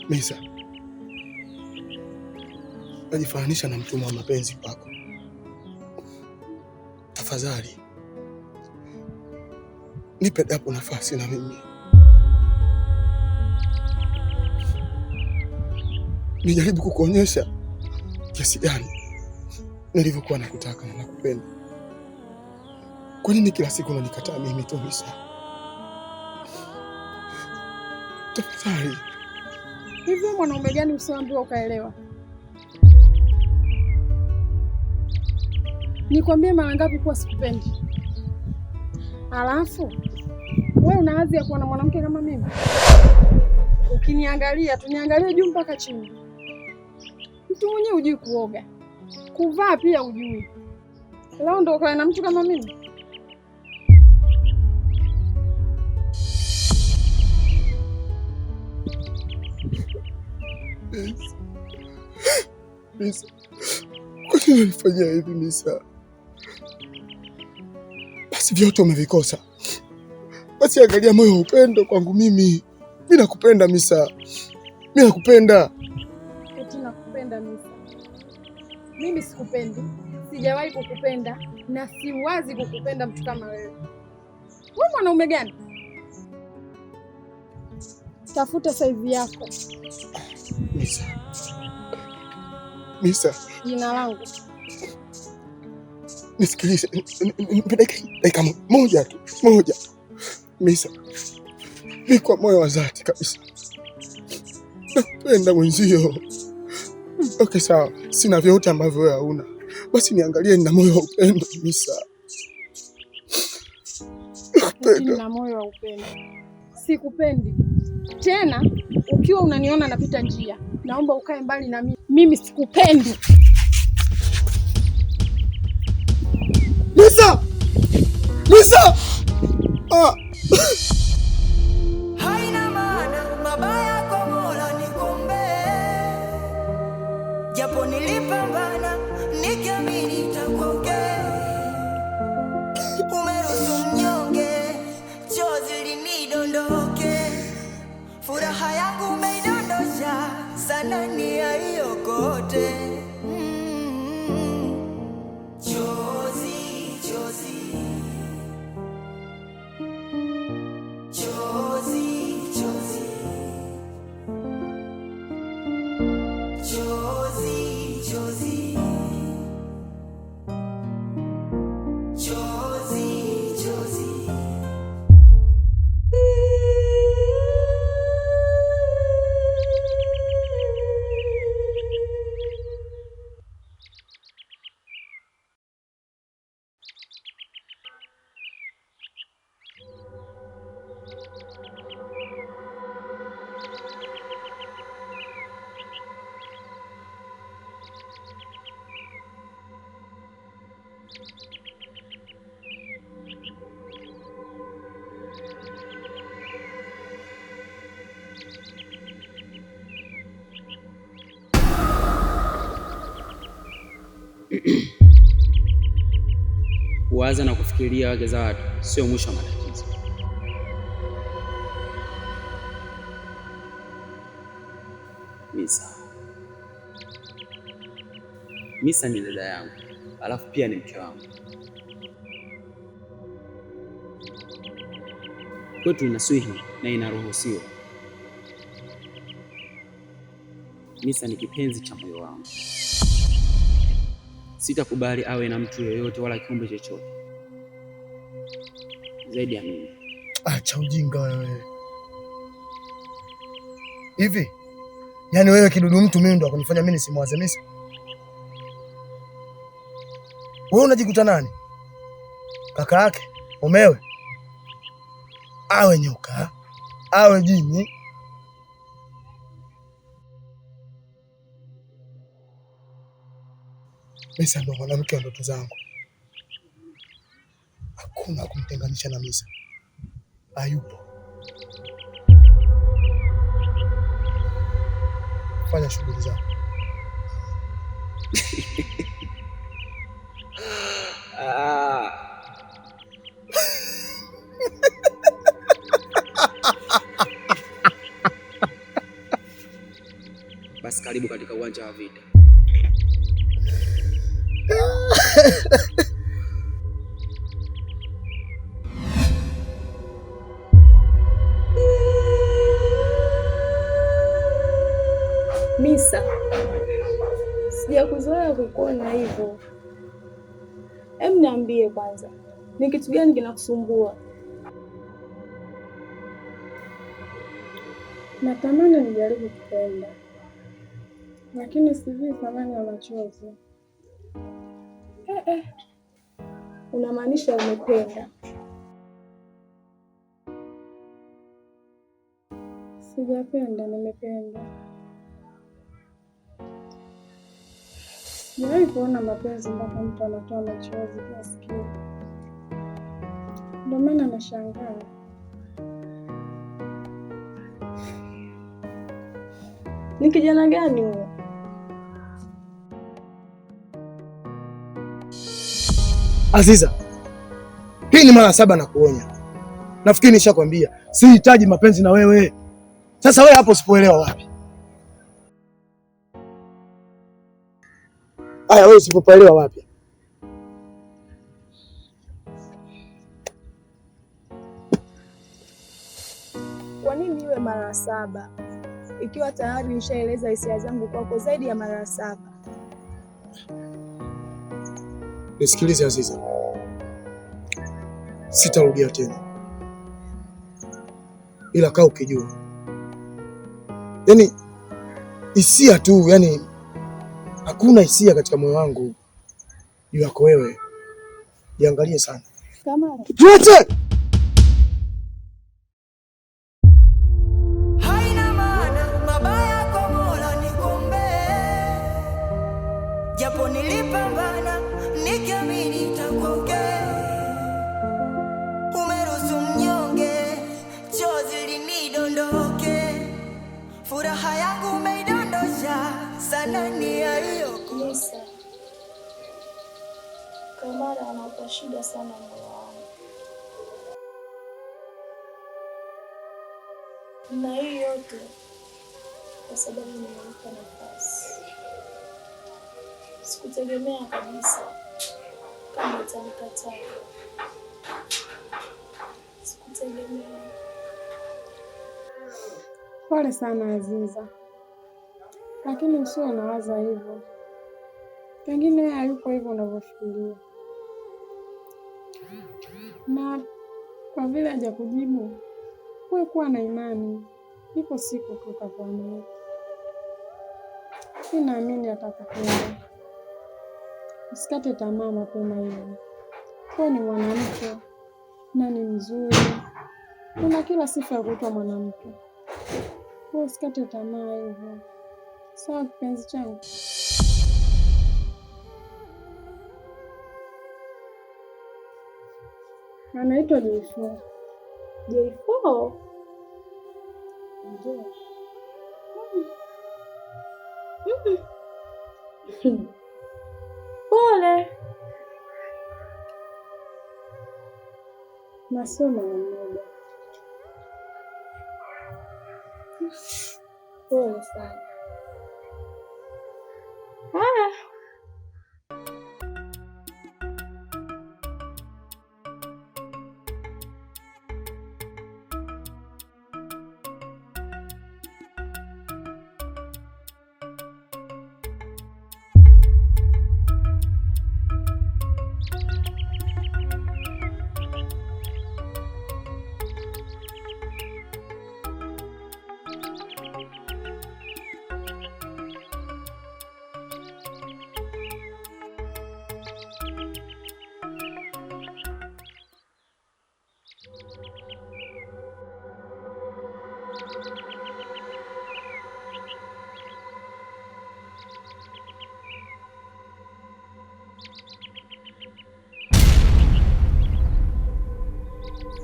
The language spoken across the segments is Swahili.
Misa, najifananisha na mtumwa wa mapenzi kwako. Tafadhali nipe japo nafasi na mimi nijaribu kukuonyesha kiasi gani nilivyokuwa nakutaka na nakupenda. Kwa nini kila siku unanikataa mimi tu Misa? Tafadhali. Hivi mwanaume gani usiambiwa ukaelewa? Nikwambie mara ngapi kuwa sikupendi? Alafu wewe una hadhi ya kuwa na mwanamke kama mimi? Ukiniangalia tuniangalie juu mpaka chini. Mtu mwenyewe hujui kuoga, kuvaa pia hujui. Leo ndo ukae na mtu kama mimi? Misa, kwa nini unanifanyia hivi Misa? Basi vyote umevikosa. Basi angalia moyo wa upendo kwangu mimi. Mimi nakupenda Misa. Mimi nakupenda. Eti nakupenda Misa? Mimi sikupendi. Sijawahi kukupenda na siwazi kukupenda mtu kama wewe. Wewe mwanaume gani? Tafuta saizi yako. Misa. Misa. Jina langu. Nisikilize. Dakika moja tu. Moja. Misa. Ni kwa moyo wa dhati kabisa. Nakupenda mwenzio. Okay, sawa. Sina vyote ambavyo wewe hauna. Basi niangalie nina moyo wa upendo Misa. Nina moyo wa upendo. Sikupendi. Tena ukiwa unaniona napita njia, naomba ukae mbali na mimi. Mimi sikupendi. Misa! Misa! Haina maana mabaya kwa Mola nikombe, japo nilipambana nikiamini nitakuongea. Umeruhusu mnyonge chozi linidondoke, furaha yangu umeidondosha sana ni aiokote. Kuwaza na kufikiria wake za watu sio mwisho wa matatizo. Misa ni dada yangu, alafu pia ni mke wangu. Kwetu inaswihi na inaruhusiwa. Misa ni kipenzi cha moyo wangu. Sitakubali awe na mtu yoyote wala kiumbe chochote zaidi ya mimi. Acha ujinga wewe. Hivi yaani wewe kidudu mtu mimi ndo akunifanya mimi nisimwaze Misa? Wewe unajikuta nani? Kaka yake? Umewe? Awe nyoka, awe jini. Misa ndo mwanamke wa ndoto zangu. Hakuna kumtenganisha na Misa. Hayupo. Fanya shughuli zako. basi karibu katika uwanja wa vita. Misa, sijakuzoea kukuona hivyo. Hebu niambie kwanza, ni kitu gani kinakusumbua? Natamani nijaribu kupenda, lakini sijui thamani ya machozi. Unamaanisha umependa? Sijapenda, nimependa. Sijawahi kuona mapenzi mpaka mtu anatoa machozi kiasi kile. Ndio maana nashangaa. Ni kijana gani huyo? Aziza, hii ni mara 7 na kuonya. Nafikiri nishakwambia sihitaji mapenzi na wewe. Sasa wewe hapo usipoelewa wapi? Aya, wewe usipoelewa wapi? Kwa nini iwe mara 7 ikiwa tayari nishaeleza hisia zangu kwako zaidi ya mara 7? Nisikilize Aziza, sitarudia tena, ila kaa ukijua, yaani hisia tu, yaani hakuna hisia katika moyo wangu juu yako wewe. Jiangalie sana. Kamara. Tuache! Haina maana mabaya kwa Mola nikombe, japo nilipambana nikiamini nitakuokoa. Umeruhusu mnyonge chozi linidondoke, furaha yangu umeidondosha sana ni ya hiyo kosa. Kamara anapa shida sana moyo wangu, na hii yote kwa sababu nimempa nafasi. Sikutegemea kabisa kama utanikataa. Sikutegemea. Pole sana Aziza, lakini usiwe unawaza hivyo. Pengine yeye hayuko hivyo unavyofikiria, na kwa vile hajakujibu, wewe kuwa na imani, ipo siku tu utakuamini. Naamini atakupenda. Usikate tamaa mapema hivyo. Wewe ni mwanamke na ni mzuri, una kila sifa ya kuitwa mwanamke. Wewe usikate tamaa hivyo. Sawa kipenzi changu? Anaitwa J4. J4? Ndio. Pole. Nasoma mmoja. Pole sana.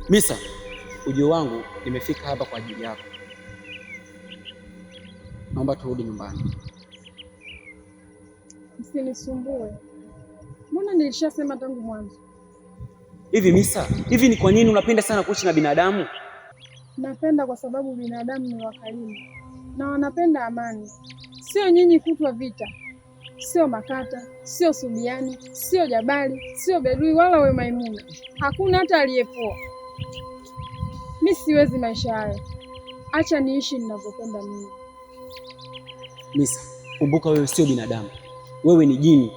Misa, ujio wangu nimefika hapa kwa ajili yako. Naomba turudi nyumbani. Usinisumbue. Mbona nilishasema tangu mwanzo? Hivi Misa, hivi ni kwa nini unapenda sana kuishi na binadamu? Napenda kwa sababu binadamu ni wakarimu na wanapenda amani. sio nyinyi kutwa vita, sio Makata, sio Subiani, sio Jabali, sio Bedui wala we Maimuna. Hakuna hata aliyepoa. Mi siwezi maisha hayo. Acha niishi ninavyopenda mimi. Misa, kumbuka wewe sio binadamu. Wewe ni jini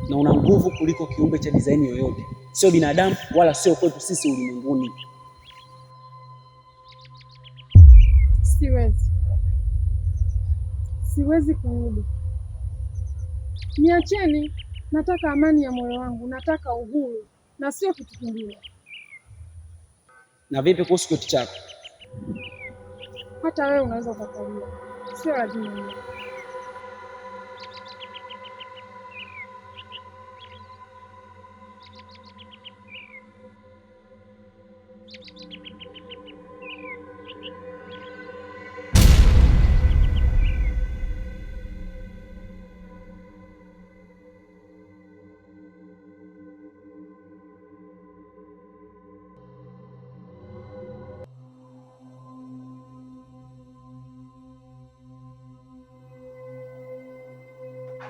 na una nguvu kuliko kiumbe cha design yoyote. Sio binadamu wala sio kwetu sisi ulimwenguni. Siwezi kurudi. Niacheni, nataka amani ya moyo wangu, nataka uhuru na sio kitu kingine. Na vipi kuhusu kitu chako? Hata wewe unaweza ukakalia, sio lazima mimi.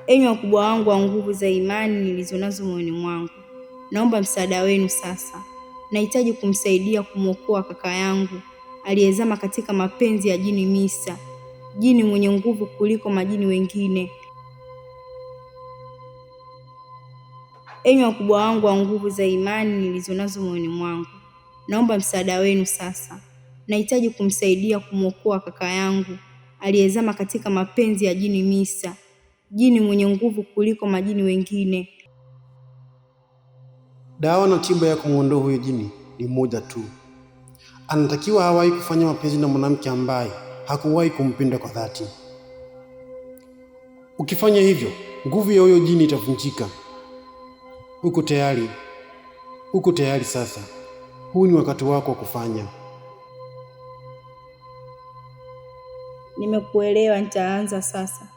Enyi wakubwa wangu wa nguvu za imani nilizonazo moyoni mwangu, naomba msaada wenu sasa. Nahitaji kumsaidia kumwokoa kaka yangu aliyezama katika mapenzi ya jini Misa, jini mwenye nguvu kuliko majini wengine. Enyi wakubwa wangu wa nguvu za imani nilizonazo moyoni mwangu, naomba msaada wenu sasa. Nahitaji kumsaidia kumwokoa kaka yangu aliyezama katika mapenzi ya jini Misa, jini mwenye nguvu kuliko majini wengine. Dawa na tiba ya kumwondoa huyo jini ni moja tu. Anatakiwa hawahi kufanya mapenzi na mwanamke ambaye hakuwahi kumpenda kwa dhati. Ukifanya hivyo, nguvu ya huyo jini itavunjika. Uko tayari sasa. Huu ni wakati wako wa kufanya. Nimekuelewa, nitaanza sasa.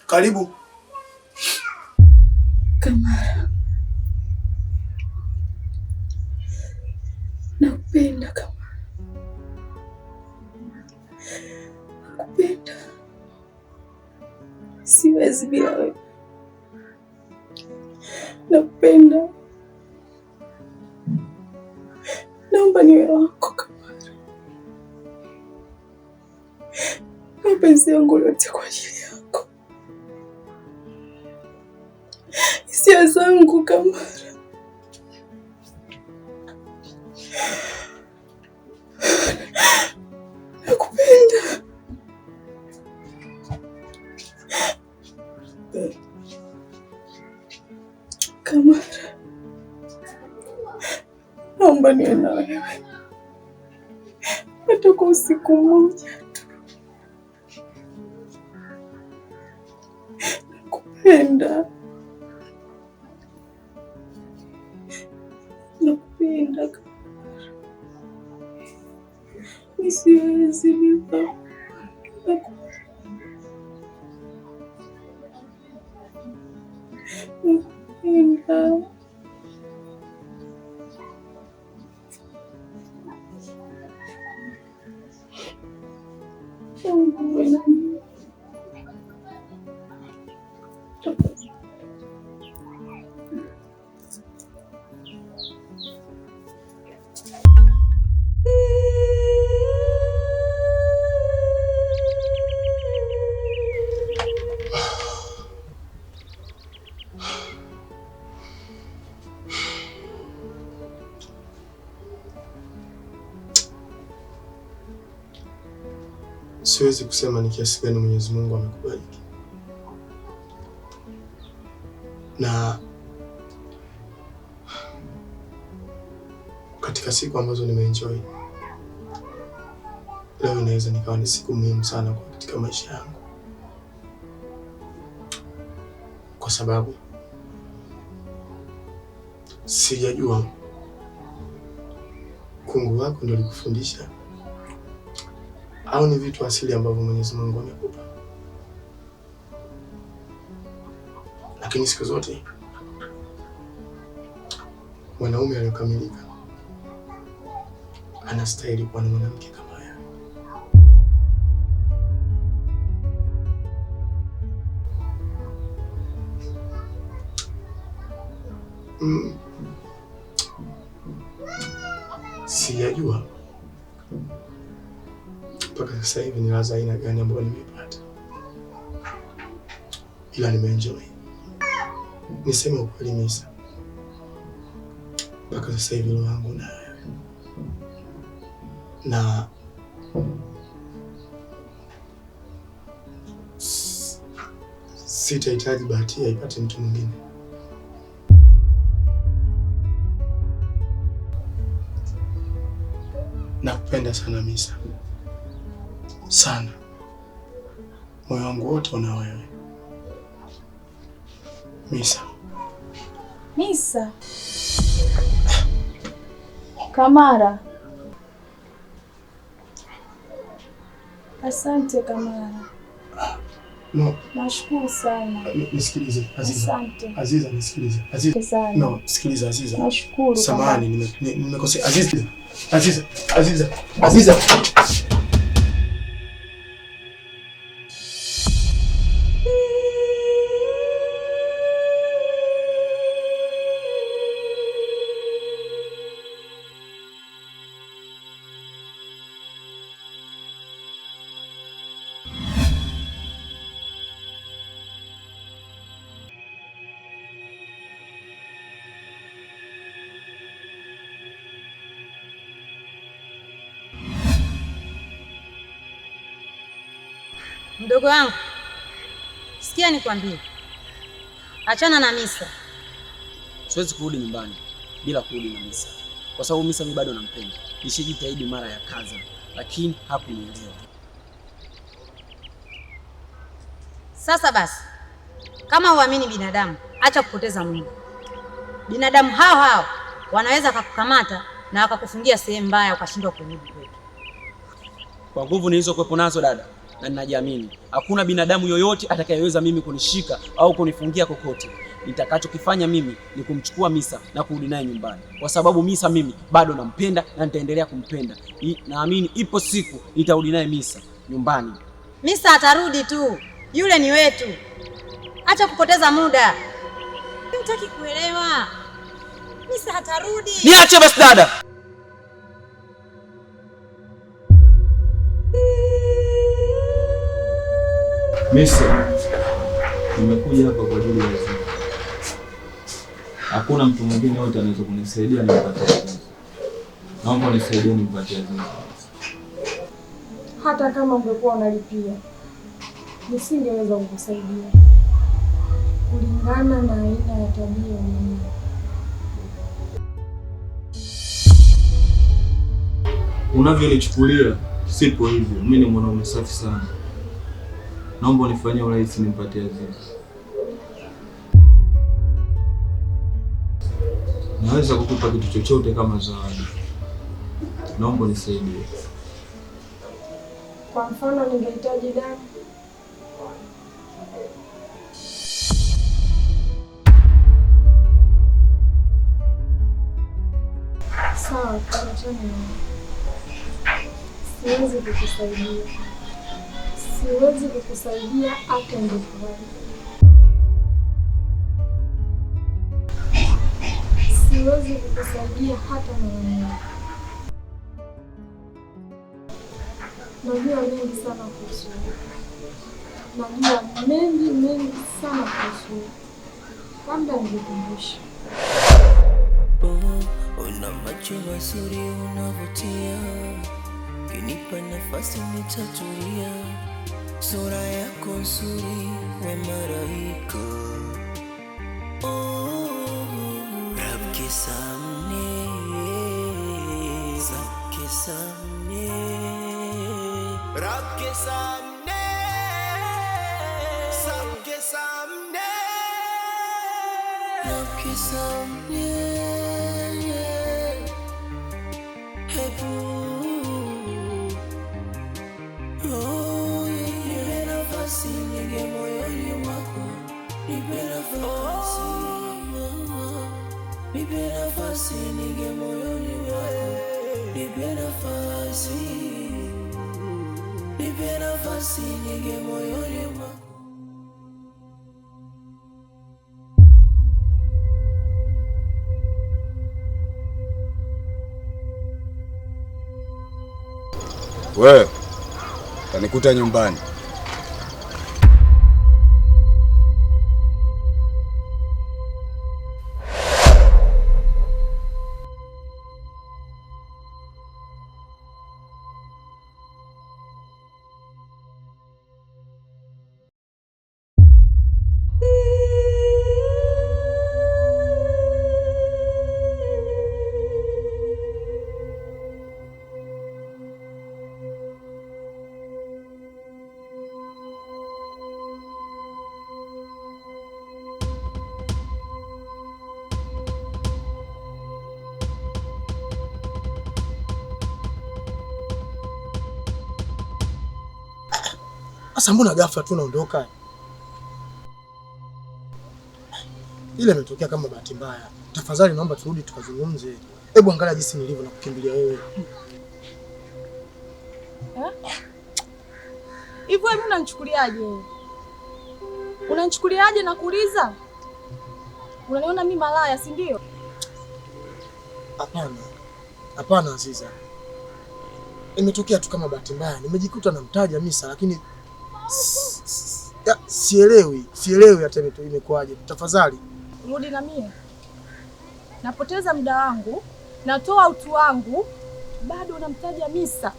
Karibu. Kamara, nakupenda Kamara, nakupenda, siwezi bila wewe. Nakupenda, naomba niwe wako Kamara. Mapenzi yangu yote kwa ajili yako, hisia zangu Kamara. Nakupenda. Kamara, naomba niwe na wewe hata kwa usiku mmoja tu. Nakupenda. Nakupenda Kamara. Siwezi bila. Nakupenda. siwezi kusema ni kiasi gani Mwenyezi Mungu amekubariki. Na katika siku ambazo nimeenjoy, leo inaweza nikawa ni siku muhimu sana katika maisha yangu, kwa sababu sijajua kungu wako ndio alikufundisha au ni vitu asili ambavyo Mwenyezi Mungu amekupa. Lakini siku zote mwanaume aliyokamilika anastahili kuwa na mwanamke kama wewe. Sijajua mpaka sasa hivi ni ladha aina gani ambayo nimepata, ila nimeenjoy. Niseme ukweli Misa, mpaka sasa hivi roho yangu na wewe, na sitahitaji bahati aipate mtu mwingine. Nakupenda sana Misa, sana. Moyo wangu wote una wewe Misa. Misa. Kamara. Asante Kamara. No. Nashukuru sana. Nisikilize Aziza. Asante. Aziza nisikilize. Aziza. No, sikiliza Aziza. Nashukuru. Samahani, nimekosea. Aziza. Aziza. Aziza. Aziza. Mdogo wangu, sikia nikwambie. Achana na Misa. Siwezi kurudi nyumbani bila kurudi na Misa, kwa sababu Misa mimi bado nampenda. Nishijitahidi mara ya kaza, lakini hakunielewa. Sasa basi, kama uamini binadamu, acha kupoteza muda. Binadamu hao wanaweza kukukamata na wakakufungia sehemu mbaya ukashindwa kurudi kwetu. Kwa nguvu nilizokuwepo nazo dada, na ninajiamini, hakuna binadamu yoyote atakayeweza mimi kunishika au kunifungia kokote. Nitakachokifanya mimi ni kumchukua Misa na kurudi naye nyumbani, kwa sababu Misa mimi bado nampenda na nitaendelea kumpenda. Naamini ipo siku nitarudi naye Misa nyumbani. Misa atarudi tu, yule ni wetu. Acha kupoteza muda. Hutaki kuelewa. Misa atarudi. Niache basi dada. Misa, nimekuja hapa kwa ajili ya Aziza. Hakuna mtu mwingine yote anaweza kunisaidia nipate Aziza. Naomba unisaidie nipate Aziza. Hata kama ungekuwa unalipia, nisingeweza kukusaidia kulingana na aina ya tabia yenyewe. Unavyonichukulia sipo hivyo. Mimi ni mwanaume safi sana. Naomba unifanyie urahisi nimpatie Aziza. Naweza kukupa kitu chochote kama zawadi. Naomba unisaidie. Kwa mfano ningehitaji damu. Sawa, siwezi kukusaidia. Siwezi kukusaidia hata ungefurahi. Siwezi kukusaidia hata mara moja. Najua mengi sana kuhusu wewe. Najua mengi sana kuhusu wewe. Labda nikukumbushe. Una macho mazuri unavutia, ukinipa nafasi nitatulia. Sura yako nzuri, we malaika. रब के सामने सबके सामने रब के सामने सबके सामने रब के सामने है nipe nafasi ninge moyoni mwako, nipe nafasi, nipe nafasi ninge moyoni mwako, nipe nafasi, nipe nafasi ninge moyoni mwako. Wewe utanikuta nyumbani. Sasa mbona ghafla tu naondoka? Ile imetokea kama bahati mbaya. Tafadhali naomba turudi tukazungumze. Hebu angalia jinsi nilivyo na kukimbilia wewe. Hivyo wewe unanichukuliaje? Unanichukuliaje na kuuliza? Unaniona mimi malaya, si ndio? Hapana. Hapana Aziza. Imetokea tu kama bahati mbaya. Nimejikuta namtaja Misa lakini sielewi hata imekuaje. Tafadhali rudi na mimi. Napoteza muda wangu, natoa utu wangu, bado unamtaja Misa.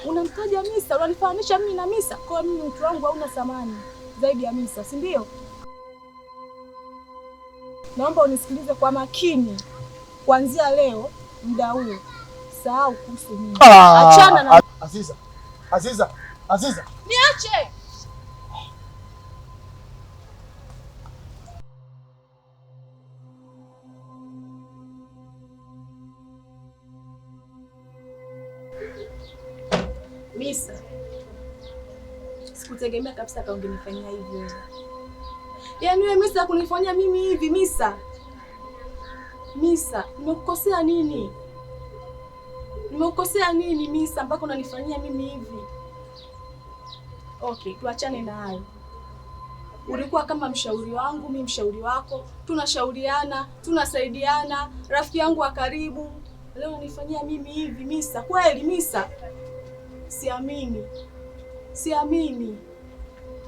Unamtaja Misa, unanifananisha mimi na Misa. Kwa mimi utu wangu hauna thamani zaidi ya Misa, si ndio? Naomba unisikilize kwa makini. Kuanzia leo, muda huu, sahau kuhusu mimi. Achana na Aziza. Niache. Misa, sikutegemea kabisa kama ungenifanyia hivyo. Yaani wewe Misa kunifanyia mimi hivi Misa? Misa, nimekukosea nini? Nimekukosea nini Misa mpaka unanifanyia mimi hivi? Okay, tuachane na hayo. Ulikuwa kama mshauri wangu, mimi mshauri wako. Tunashauriana, tunasaidiana, rafiki yangu wa karibu. Leo unanifanyia mimi hivi Misa? Kweli Misa? Siamini. Siamini.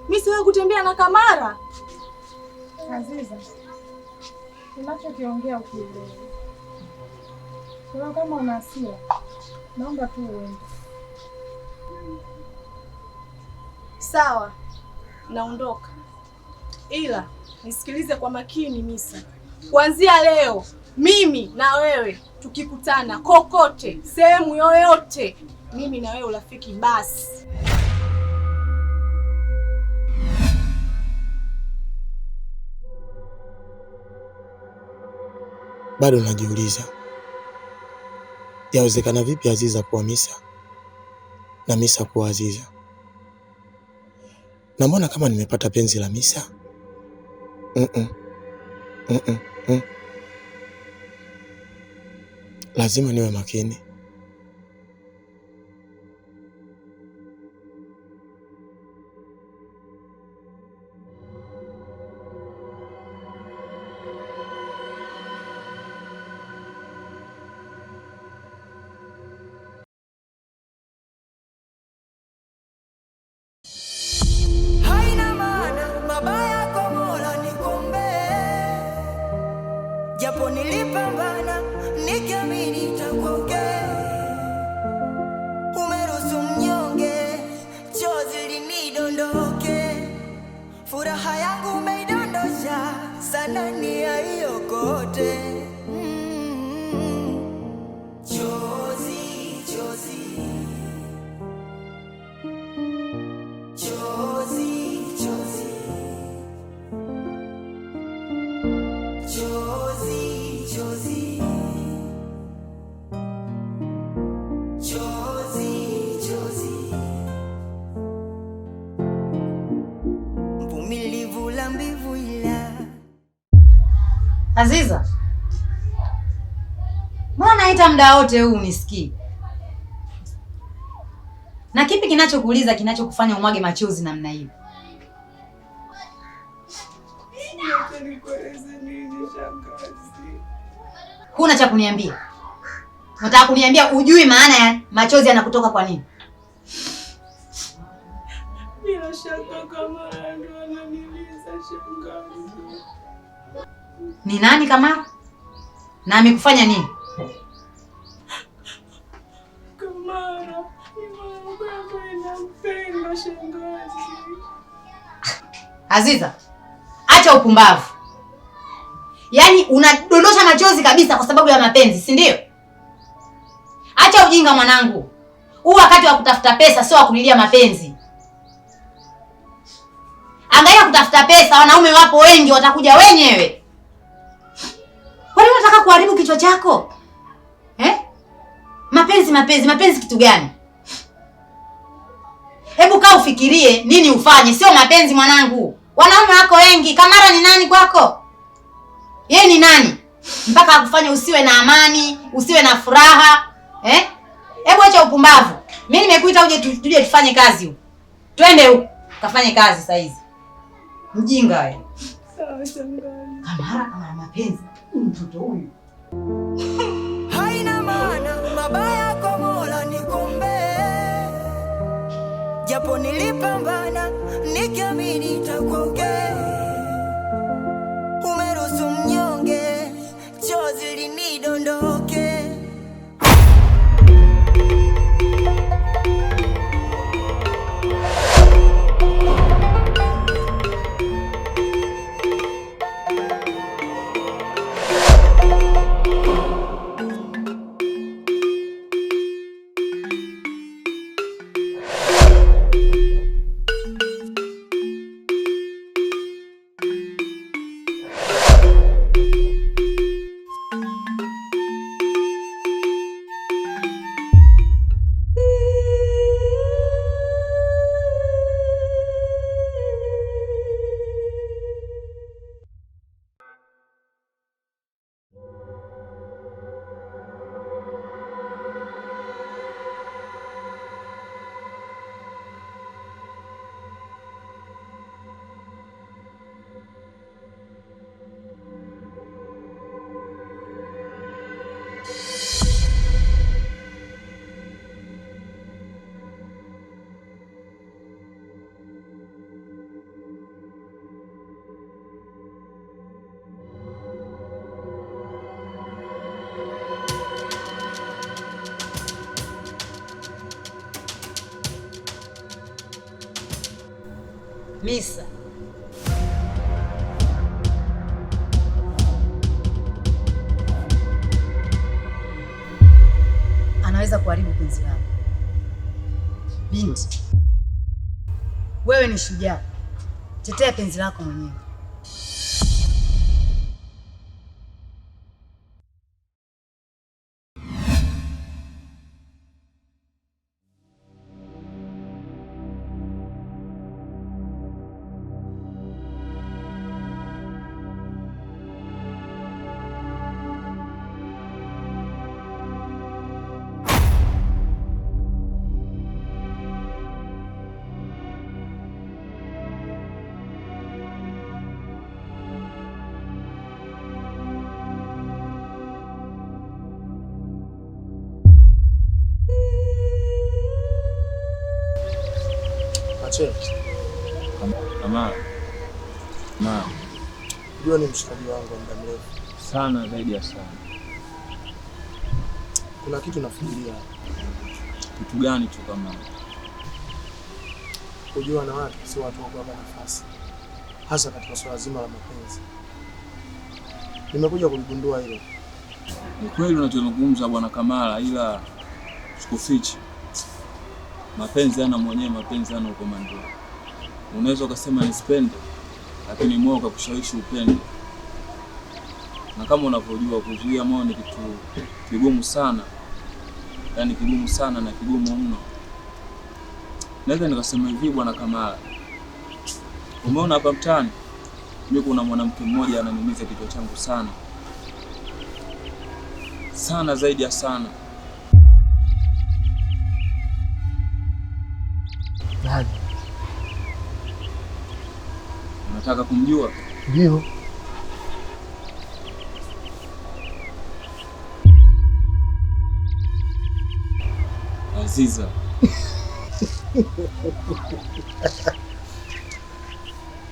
Misa wewe kutembea na Kamara? Aziza, unachokiongea ukielewa. Kwa kama una hasira, naomba tu uende. Sawa, naondoka. Ila nisikilize kwa makini Misa. Kuanzia leo, mimi na wewe tukikutana kokote, sehemu yoyote, mimi na wewe urafiki basi. Bado najiuliza, yawezekana vipi Aziza kuwa Misa na Misa kuwa Aziza? Na mbona kama nimepata penzi la Misa? Lazima niwe makini. Haina maana mabaya kwa Mola nikombe, japo nilipambana nikiamini itakuwa okay. sasa nani aiokote? Chozi, chozi, chozi, chozi, chozi, chozi, chozi, chozi, mvumilivu la mbivu ila. Aziza, mbona naita muda wote huu unisikii? Na kipi kinachokuuliza kinachokufanya umwage machozi namna hiyo? Huna cha kuniambia? Unataka kuniambia ujui maana ya machozi yanakutoka kwa nini? Bila shaka Kamara ndo ananiliza shangazi. Ni nani Kamara? Na amekufanya nini? Kamara ni mwanangu ambaye nampenda shangazi. Aziza, acha upumbavu. Yaani unadondosha machozi kabisa kwa sababu ya mapenzi, si ndio? Acha ujinga mwanangu. Huu wakati wa kutafuta pesa sio wa kulilia mapenzi. Angalia kutafuta pesa, wanaume wapo wengi, watakuja wenyewe. Kwani unataka kuharibu kichwa chako? Mapenzi kitu gani? Hebu kaa ufikirie nini ufanye, sio mapenzi mwanangu. Wanaume wako wengi. Kamara ni nani kwako? Yeye ni nani? Mpaka akufanye usiwe na amani, usiwe na furaha. Hebu acha upumbavu. Mimi nimekuita uje tuje tufanye kazi huko. Twende huko, kafanye kazi saa hizi. Mjinga wewe. Sawa shangazi. Kamara kama mapenzi, mtoto huyu. Haina maana mabaya kwa Mola nikombe, japo nilipambana nikiamini itakuongea. Umeruhusu mnyonge chozi linidondoke. Misa. Anaweza kuharibu penzi lako. Binti, wewe ni shujaa. Tetea penzi lako mwenyewe. Unajua ni mshikaji wangu wa muda mrefu sana, zaidi ya sana. Kuna kitu nafikiria. Kitu gani tu kama? Kujua na watu si watu wa kuwapa nafasi, hasa katika swala zima la mapenzi. nimekuja kuligundua hilo. Ni kweli unachozungumza bwana Kamala, ila sikufichi. Mapenzi yana mwenyewe, mapenzi yana ukomando. Unaweza ukasema nisipende, lakini moyo ukakushawishi upende. Na kama unavyojua kuzuia moyo ni kitu kigumu sana. Yaani kigumu sana na kigumu mno. Naweza nikasema hivi bwana Kamala. Umeona hapa mtaani? Mimi kuna mwanamke mmoja ananiumiza kichwa changu sana. Sana zaidi ya sana. Nani? Unataka kumjua? Ndio. Aziza.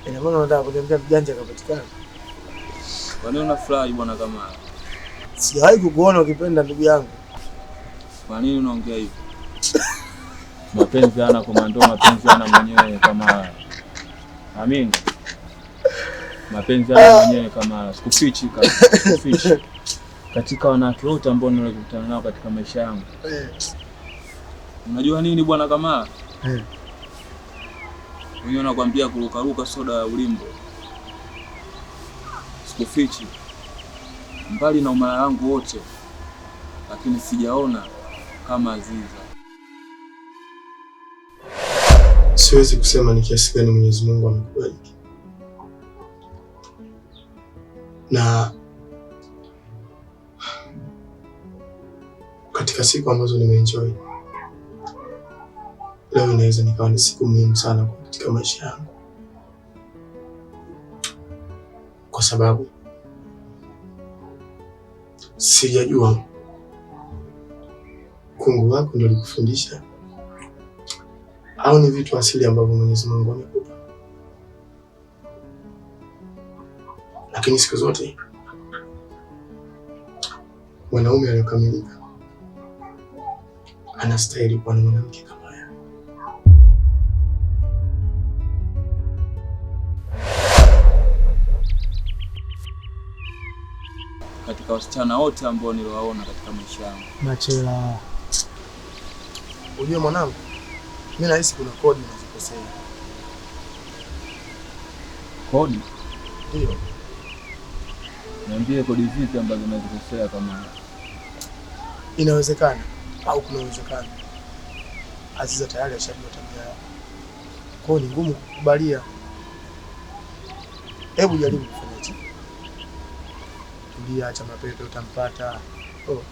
Ina maana unataka kuniambia mjanja kapatikana? Kwa nini unafurahi bwana Kamala? Sijawahi kukuona ukipenda ndugu yangu. Kwa nini unaongea hivyo? Mapenzi yana komando, mapenzi yana mwenyewe Kamala. Amini. Mapenzi yana mwenyewe Kamala. Sikufichi kaka. Sikufichi. Katika wanawake wote ambao nilikutana nao katika maisha yangu. Unajua nini bwana Kamala? Mwenyewe nakwambia kurukaruka soda ya ulimbo. Sikufichi. Mbali na umara wangu wote, lakini sijaona kama Aziza. Siwezi kusema ni kiasi gani Mwenyezi Mungu amekubariki. Na katika siku ambazo nimeenjoy, leo inaweza nikawa ni siku muhimu sana katika maisha yangu, kwa sababu sijajua kungu wako ndio alikufundisha au ni vitu asili ambavyo Mwenyezi Mungu amekupa. Lakini siku zote mwanaume aliyekamilika anastahili kuwa na mwanamke kama wewe. Katika wasichana wote ambao niliwaona katika maisha yangu. Machela. Unajua mwanangu, mimi nahisi kuna kodi unazikosea. Kodi? Ndio. Niambie kodi zipi ambazo unazikosea kama? Inawezekana au kuna uwezekano Aziza tayari ashajua tabia yako. Kwa hiyo ni ngumu kukubalia. Hebu jaribu kufanya hivi. Tulia, acha mapepe utampata. Oh.